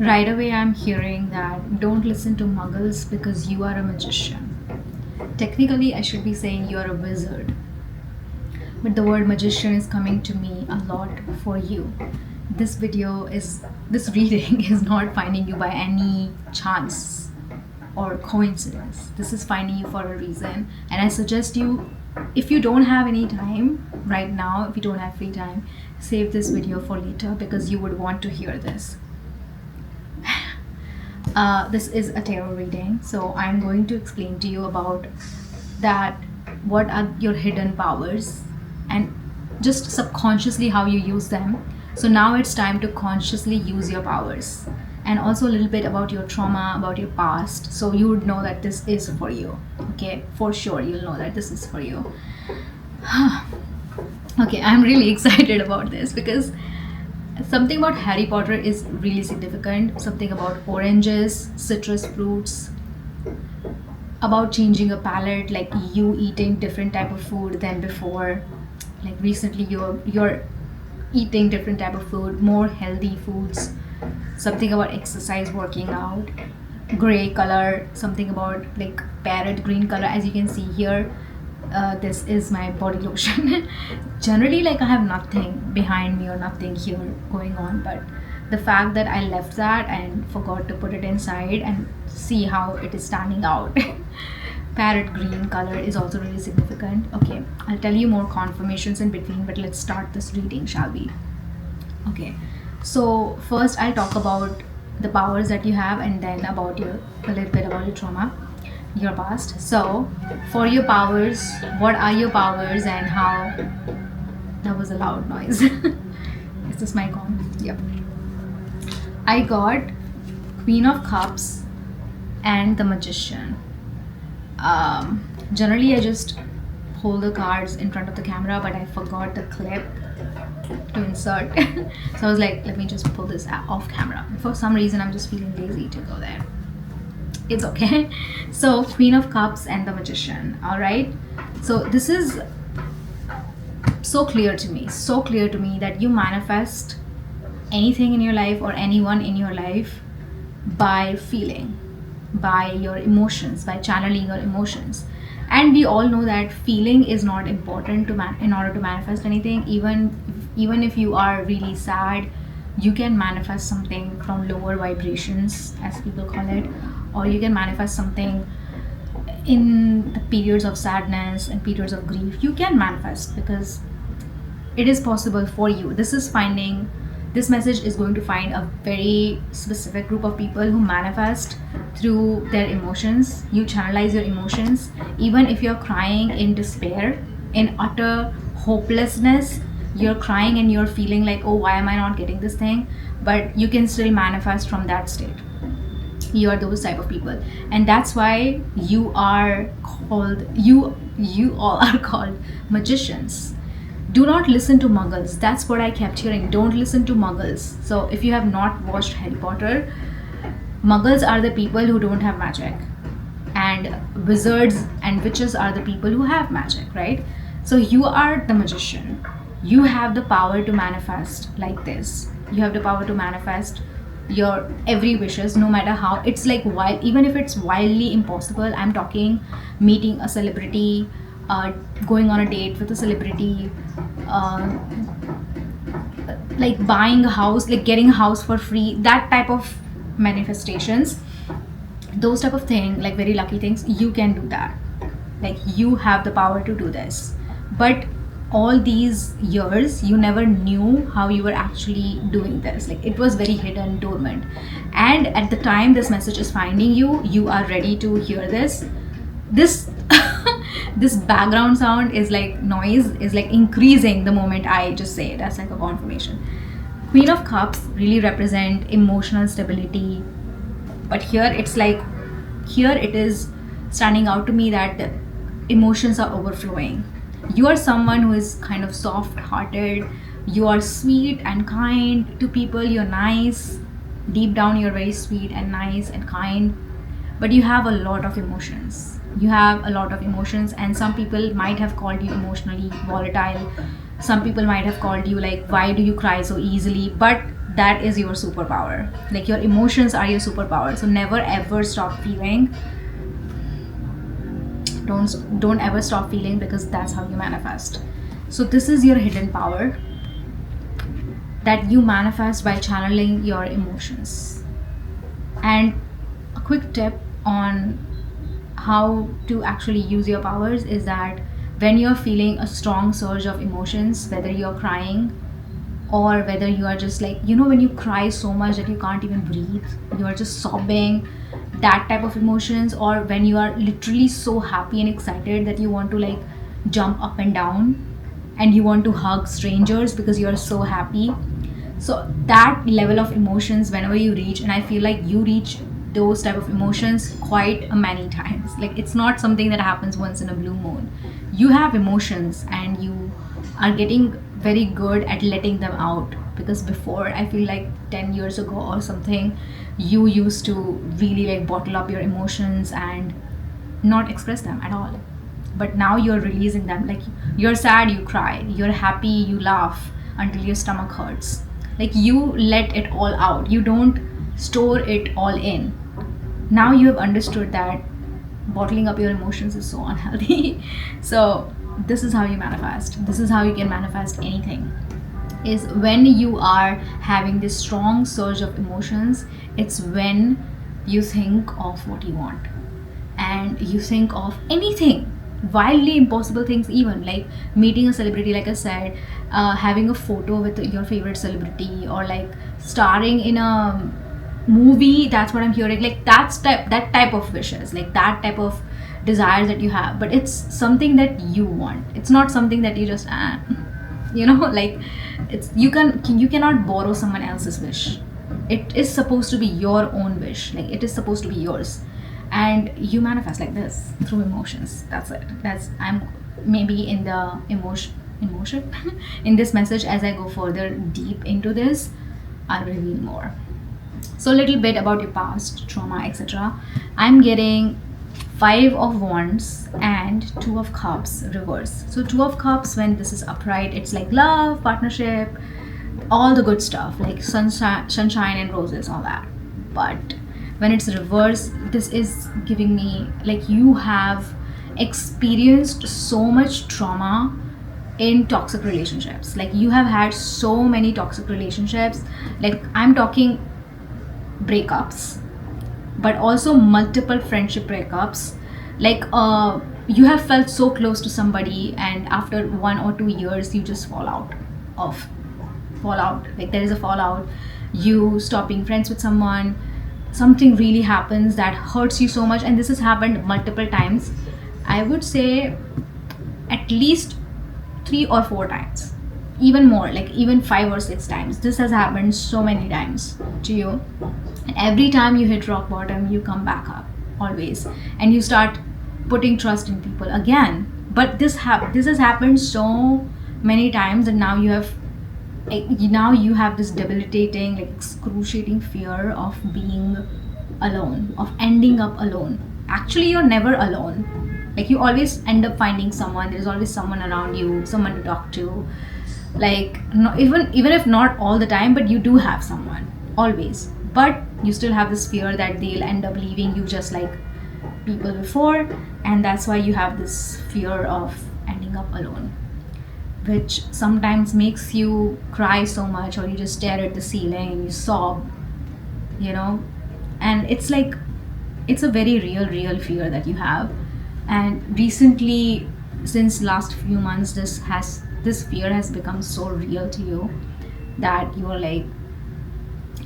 Right away, I'm hearing that don't listen to muggles because you are a magician. Technically, I should be saying you are a wizard, but the word magician is coming to me a lot for you. This reading is not finding you by any chance or coincidence. This is finding you for a reason, and I suggest you, if you don't have any time right now, if you don't have free time, save this video for later because you would want to hear this. This is a tarot reading, so I'm going to explain to you about that, what are your hidden powers, and just subconsciously how you use them. So now it's time to consciously use your powers, and also a little bit about your trauma, about your past, so you would know that this is for you. Okay, for sure you'll know that this is for you. Okay, I'm really excited about this because something about Harry Potter is really significant. Something about oranges, citrus fruits, about changing a palate, like you eating different type of food than before. Like recently you're eating different type of food, more healthy foods. Something about exercise, working out, gray color, something about like parrot green color, as you can see here. This is my body lotion. Generally, like I have nothing behind me or nothing here going on, but the fact that I left that and forgot to put it inside, and see how it is standing out. Parrot green color is also really significant. Okay, I'll tell you more confirmations in between, but let's start this reading, shall we? Okay, so first I'll talk about the powers that you have, and then about a little bit about your trauma, your past. So for your powers, what are your powers and how? That was a loud noise. Is this mic on? Yep. I got Queen of Cups and the Magician. Generally I just hold the cards in front of the camera, but I forgot the clip to insert. So I was like, let me just pull this off camera. For some reason I'm just feeling lazy to go there. It's okay. So Queen of Cups and the Magician. All right, so this is so clear to me that you manifest anything in your life or anyone in your life by feeling, by your emotions, by channeling your emotions. And we all know that feeling is not important to in order to manifest anything. Even if you are really sad, you can manifest something from lower vibrations, as people call it, or you can manifest something in the periods of sadness and periods of grief. You can manifest because it is possible for you. This message is going to find a very specific group of people who manifest through their emotions. You channelize your emotions. Even if you're crying in despair, in utter hopelessness, you're crying and you're feeling like, oh, why am I not getting this thing? But you can still manifest from that state. You are those type of people, and that's why you all are called magicians. Do not listen to muggles. That's what I kept hearing. Don't listen to muggles. So if you have not watched Harry Potter, muggles are the people who don't have magic, and wizards and witches are the people who have magic, right? So you are the magician. You have the power to manifest like this. You have the power to manifest your every wishes, no matter how it's like wild, even if it's wildly impossible. I'm talking meeting a celebrity, going on a date with a celebrity, like buying a house, like getting a house for free, that type of manifestations, those type of thing, like very lucky things. You can do that. Like you have the power to do this. But all these years you never knew how you were actually doing this. Like it was very hidden, dormant, and at the time this message is finding you, you are ready to hear this. This background sound is like noise is like increasing the moment I just say it. That's like a confirmation. Queen of Cups really represent emotional stability, but here it is standing out to me that the emotions are overflowing. You are someone who is kind of soft hearted. You are sweet and kind to people. You're nice. Deep down, you're very sweet and nice and kind. But you have a lot of emotions. And some people might have called you emotionally volatile. Some people might have called you like, why do you cry so easily? But that is your superpower. Like your emotions are your superpower. So never ever stop feeling. Don't ever stop feeling, because that's how you manifest. So this is your hidden power that you manifest by channeling your emotions. And a quick tip on how to actually use your powers is that when you're feeling a strong surge of emotions, whether you're crying or whether you are just like, when you cry so much that you can't even breathe, you are just sobbing, that type of emotions, or when you are literally so happy and excited that you want to like jump up and down and you want to hug strangers because you are so happy. So that level of emotions, whenever you reach, and I feel like you reach those type of emotions quite many times. Like it's not something that happens once in a blue moon. You have emotions and you are getting very good at letting them out, because before, I feel like 10 years ago or something, you used to really like bottle up your emotions and not express them at all. But now you're releasing them. Like you're sad, you cry, you're happy, you laugh until your stomach hurts. Like you let it all out, you don't store it all in. Now you have understood that bottling up your emotions is so unhealthy. So this is how you manifest. This is how you can manifest anything, is when you are having this strong surge of emotions. It's when you think of what you want and you think of anything, wildly impossible things, even like meeting a celebrity, like I said, having a photo with your favorite celebrity, or like starring in a movie. That's what I'm hearing. Like that type of wishes, like that type of desires that you have, but it's something that you want. It's not something that you just like it's you cannot borrow someone else's wish. It is supposed to be your own wish. Like it is supposed to be yours, and you manifest like this through emotions. That's it. I'm maybe in the emotion in this message. As I go further deep into this, I'll reveal more. So a little bit about your past trauma, etc. I'm getting 5 of wands and 2 of cups reverse. So 2 of cups, when this is upright, it's like love, partnership, all the good stuff, like sunshine and roses, all that. But when it's reverse, this is giving me like you have experienced so much trauma in toxic relationships. Like you have had so many toxic relationships. Like I'm talking breakups, but also multiple friendship breakups. Like you have felt so close to somebody, and after 1 or 2 years you just fall out. Like there is a fallout. You stop being friends with someone, something really happens that hurts you so much, and this has happened multiple times. I would say at least 3 or 4 times, even more, like even 5 or 6 times. This has happened so many times to you, and every time you hit rock bottom, you come back up always, and you start putting trust in people again. But this has happened so many times, and now you have this debilitating, like excruciating fear of being alone, of ending up alone. Actually, you're never alone. Like you always end up finding someone. There's always someone around you, someone to talk to. Like even if not all the time, but you do have someone always. But you still have this fear that they'll end up leaving you, just like people before, and that's why you have this fear of ending up alone, which sometimes makes you cry so much, or you just stare at the ceiling and you sob, and it's like it's a very real fear that you have. And recently, since last few months, this fear has become so real to you that you are like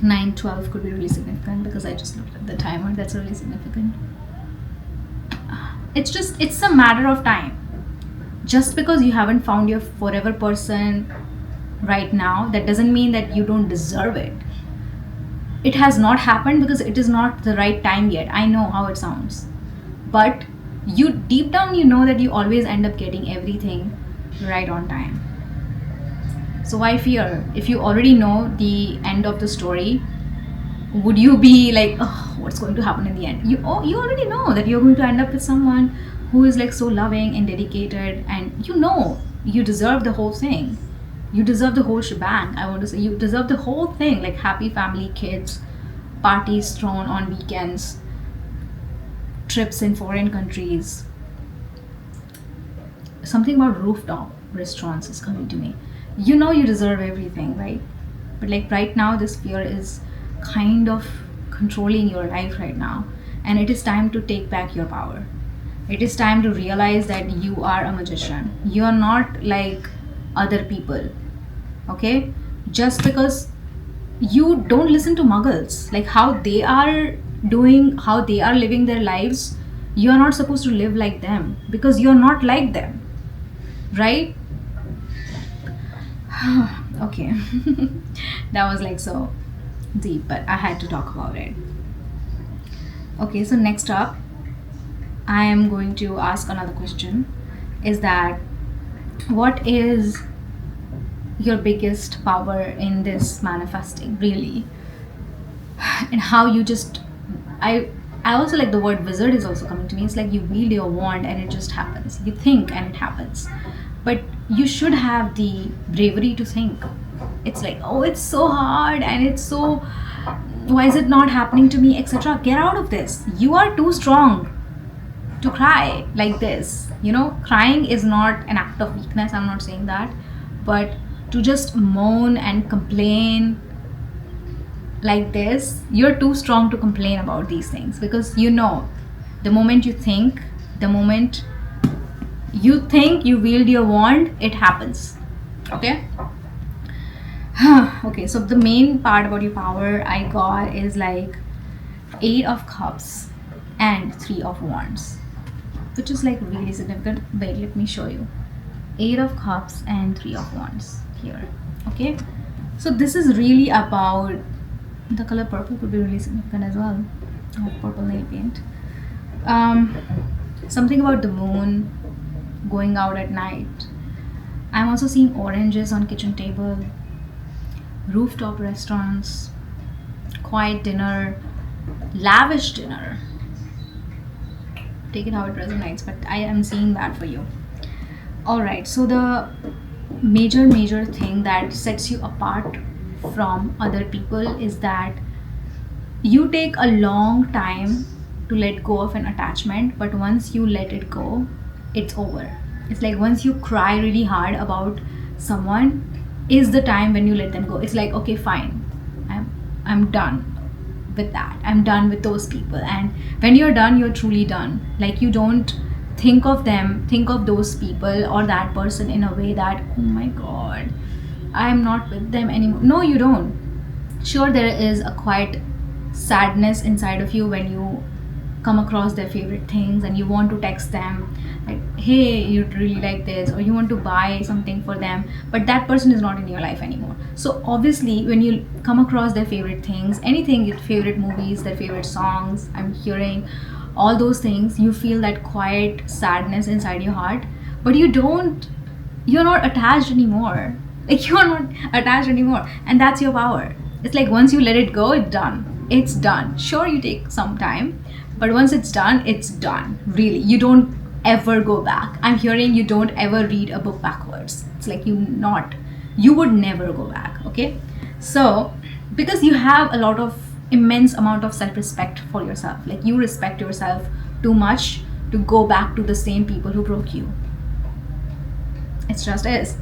9:12 could be really significant, because I just looked at the timer. That's really significant. It's a matter of time. Just because you haven't found your forever person right now, that doesn't mean that you don't deserve it. It has not happened because it is not the right time yet. I know how it sounds, but you deep down, you know that you always end up getting everything right on time. So why fear? If you already know the end of the story, would you be like, oh, what's going to happen in the end? You already know that you're going to end up with someone who is like so loving and dedicated, and you deserve the whole thing. You deserve the whole shebang. I want to say you deserve the whole thing, like happy family, kids, parties thrown on weekends, trips in foreign countries. Something about rooftop restaurants is coming to me. You know you deserve everything, right? But like right now, this fear is kind of controlling your life right now, and it is time to take back your power. It is time to realize that you are a magician. You are not like other people, okay? Just because you don't listen to muggles, like how they are doing, how they are living their lives, you are not supposed to live like them because you're not like them, right? Okay. That was like so deep, but I had to talk about it. Okay, so next up, I am going to ask another question, is that what is your biggest power in this manifesting, really? And how you just, I also like the word wizard is also coming to me. It's like you wield your wand and it just happens. You think and it happens. But you should have the bravery to think. It's like, oh, it's so hard and it's so, why is it not happening to me, etc. Get out of this. You are too strong to cry like this. You know, crying is not an act of weakness. I'm not saying that. But to just moan and complain like this, you're too strong to complain about these things, because you know, the moment you think, the moment you think you wield your wand, it happens. Okay. Okay, so the main part about your power I got is like 8 of Cups and 3 of Wands, which is like really significant. Wait, let me show you. 8 of Cups and 3 of Wands here. Okay, so this is really about, the color purple could be really significant as well. I have purple nail paint. Something about the moon, going out at night. I'm also seeing oranges on kitchen table, rooftop restaurants, quiet dinner, lavish dinner. Take it how it resonates, but I am seeing that for you. All right, so the major thing that sets you apart from other people is that you take a long time to let go of an attachment, but once you let it go, it's over. It's like once you cry really hard about someone, is the time when you let them go. It's like, okay, fine, I'm done with that. I'm done with those people. And when you're done, you're truly done. Like you don't think of them, think of those people or that person in a way that, oh my god, I'm not with them anymore. No, you don't. Sure, there is a quiet sadness inside of you when you come across their favorite things and you want to text them like, hey, you'd really like this, or you want to buy something for them, but that person is not in your life anymore. So obviously when you come across their favorite things, anything, their favorite movies, their favorite songs, I'm hearing all those things, you feel that quiet sadness inside your heart, but you're not attached anymore. Like you're not attached anymore, and that's your power. It's like once you let it go, it's done. Sure, you take some time, but once it's done, it's done. Really, you don't ever go back. I'm hearing you don't ever read a book backwards. It's like you would never go back. Okay, so because you have a lot of immense amount of self-respect for yourself, like you respect yourself too much to go back to the same people who broke you. It just is.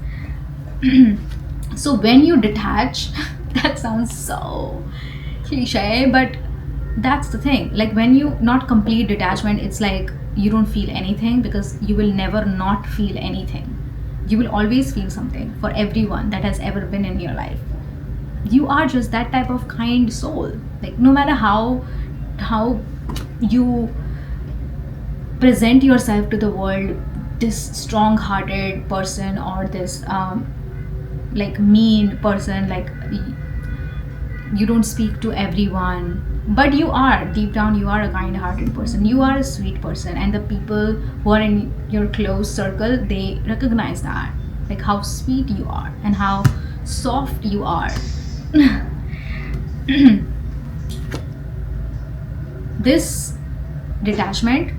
So when you detach, that sounds so cliche, but that's the thing. Like when you not complete detachment, it's like you don't feel anything, because you will never not feel anything. You will always feel something for everyone that has ever been in your life. You are just that type of kind soul. Like no matter how you present yourself to the world, this strong-hearted person or this like mean person, like you don't speak to everyone, but you are deep down, you are a kind-hearted person, you are a sweet person, and the people who are in your close circle, they recognize that, like how sweet you are and how soft you are. This detachment,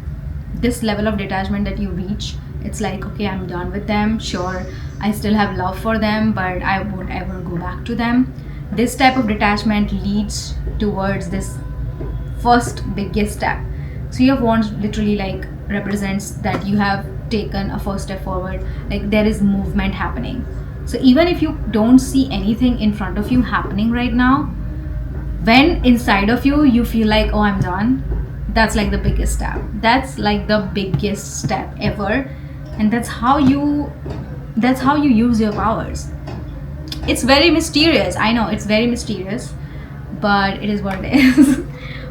this level of detachment that you reach, It's like, okay, I'm done with them. Sure, I still have love for them, but I won't ever go back to them. This type of detachment leads towards this first biggest step. Three of Wands literally like represents that you have taken a first step forward, like there is movement happening. So even if you don't see anything in front of you happening right now, when inside of you you feel like, oh, I'm done, that's like the biggest step. That's like the biggest step ever. And that's how you use your powers. It's very mysterious, I know, it's very mysterious, but it is what it is.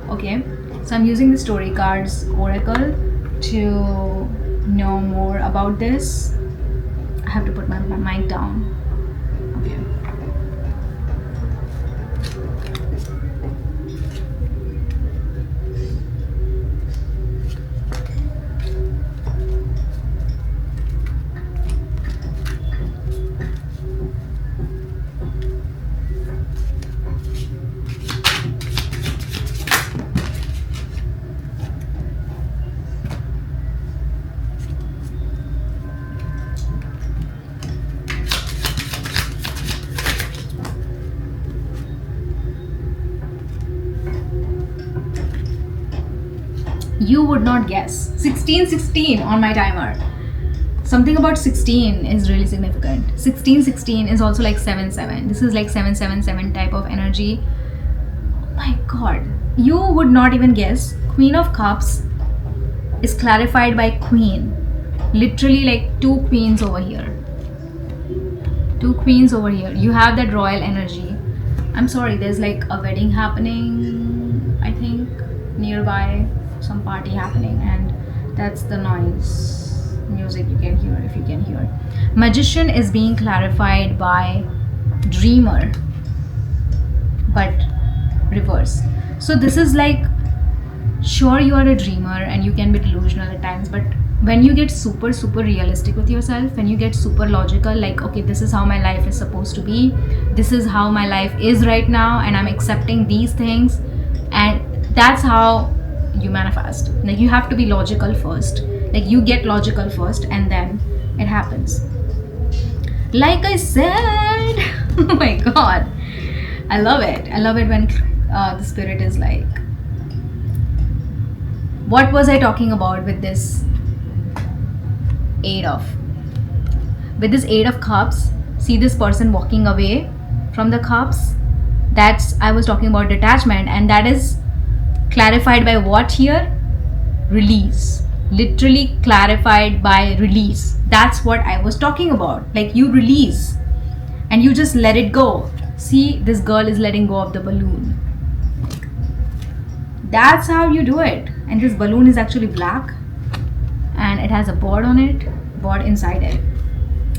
Okay, so I'm using the story cards oracle to know more about this. I have to put my mic down. Okay. You would not guess. 1616 on my timer. Something about 16 is really significant. 1616 is also like 77. This is like 777 type of energy. Oh my god. You would not even guess. Queen of Cups is clarified by Queen. Literally like two queens over here. Two queens over here. You have that royal energy. I'm sorry, there's like a wedding happening, I think, nearby. Some party happening, and that's the noise music you can hear, if you can hear. Magician is being clarified by Dreamer, but reverse. So this is like, sure, you are a dreamer and you can be delusional at times, but when you get super realistic with yourself, when you get super logical, like, okay, this is how my life is supposed to be, this is how my life is right now, and I'm accepting these things, and that's how you manifest. Like, you have to be logical first. Like, you get logical first and then it happens. Like I said. Oh my god, I love it. I love it when the spirit is like, what was I talking about with this eight of cups? See this person walking away from the cups? That's, I was talking about detachment, and that is clarified by what here? Release. Literally clarified by release. That's what I was talking about. Like, you release and you just let it go. See, this girl is letting go of the balloon. That's how you do it. And this balloon is actually black and it has a board on it, board inside it.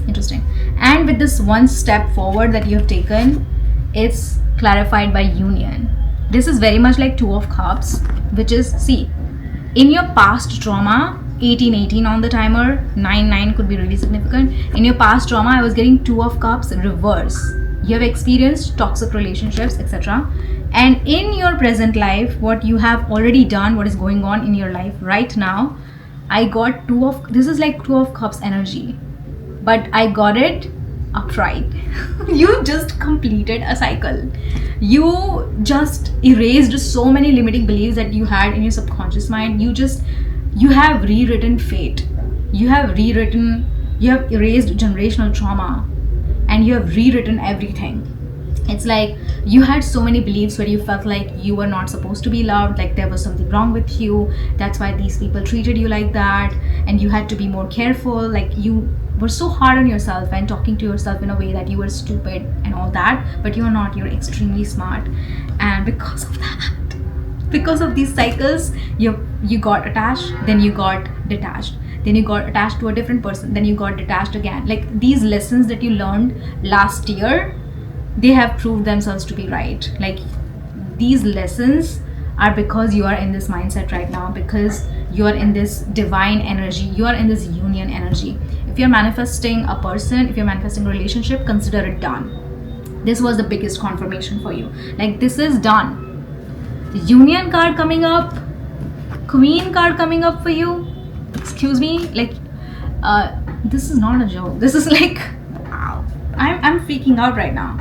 Interesting. And with this one step forward that you have taken, it's clarified by union. This is very much like Two of Cups, which is, see, in your past trauma, 1818 on the timer, 99 could be really significant. In your past trauma, I was getting Two of Cups in reverse. You have experienced toxic relationships, etc. And in your present life, what you have already done, what is going on in your life right now, I got this is like Two of Cups energy, but I got it upright. You just completed a cycle. You just erased so many limiting beliefs that you had in your subconscious mind. You have rewritten fate. You have erased generational trauma, and you have rewritten everything. It's like you had so many beliefs where you felt like you were not supposed to be loved, like there was something wrong with you, that's why these people treated you like that, and you had to be more careful, like you were so hard on yourself and talking to yourself in a way that you were stupid and all that, but you're not, you're extremely smart. And because of that, because of these cycles, you got attached, then you got detached, then you got attached to a different person, then you got detached again. Like, these lessons that you learned last year, they have proved themselves to be right. Like, these lessons are because you are in this mindset right now, because you are in this divine energy, you are in this union energy. If you're manifesting a person, if you're manifesting a relationship, consider it done. This was the biggest confirmation for you. Like, this is done. Union card coming up, Queen card coming up for you. Excuse me, like, This is not a joke. This is like, wow. I'm freaking out right now.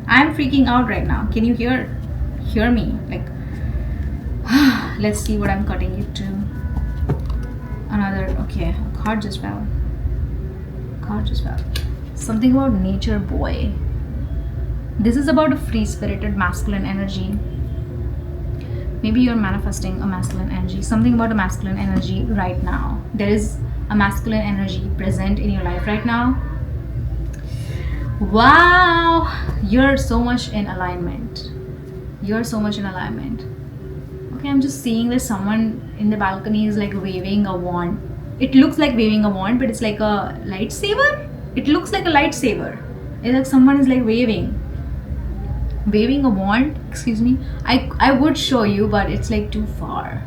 I'm freaking out right now. Can you hear me? Like, let's see what I'm cutting it to. Another, okay, card just fell. Card just fell. Something about nature boy. This is about a free-spirited masculine energy. Maybe you're manifesting a masculine energy. Something about a masculine energy right now. There is a masculine energy present in your life right now. Wow, you're so much in alignment. You're so much in alignment. Okay, I'm just seeing that someone in the balcony is like waving a wand. It looks like waving a wand, but it's like a lightsaber. It looks like a lightsaber. It's like someone is like waving a wand. Excuse me. I would show you, but it's like too far.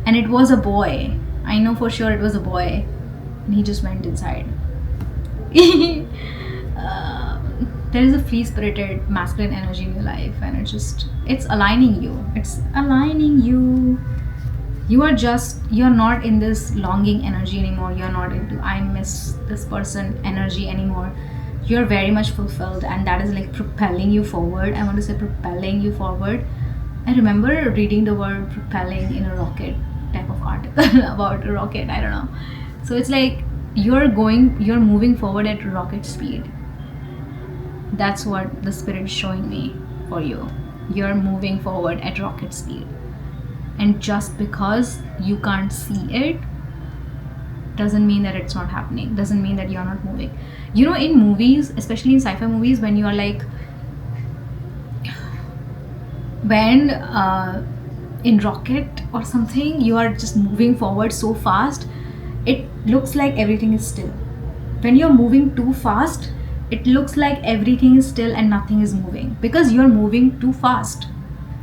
And it was a boy. I know for sure it was a boy, and he just went inside. There is a free-spirited masculine energy in your life, and it's aligning you. It's aligning you. You're not in this longing energy anymore. You're not into I miss this person energy anymore. You're very much fulfilled, and that is like propelling you forward. I want to say propelling you forward. I remember reading the word propelling in a rocket type of article about a rocket. I don't know. So it's like you're moving forward at rocket speed. That's what the spirit is showing me for you. You're moving forward at rocket speed. And just because you can't see it doesn't mean that it's not happening. Doesn't mean that you're not moving. You know, in movies, especially in sci-fi movies, when you are like, when in rocket or something, you are just moving forward so fast, it looks like everything is still. When you're moving too fast, it looks like everything is still and nothing is moving because you're moving too fast.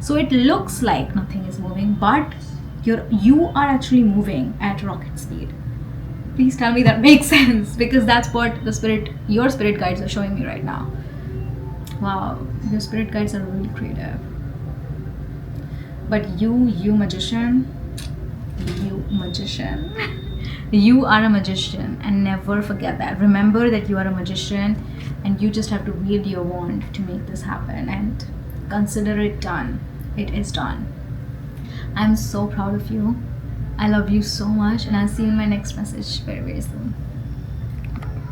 So it looks like nothing is moving, but you are actually moving at rocket speed. Please tell me that makes sense, because that's what your spirit guides are showing me right now. Wow, your spirit guides are really creative. But you magician, you are a magician, and never forget that. Remember that you are a magician, and you just have to wield your wand to make this happen, and consider it done. It is done. I'm so proud of you. I love you so much, and I'll see you in my next message very, very soon.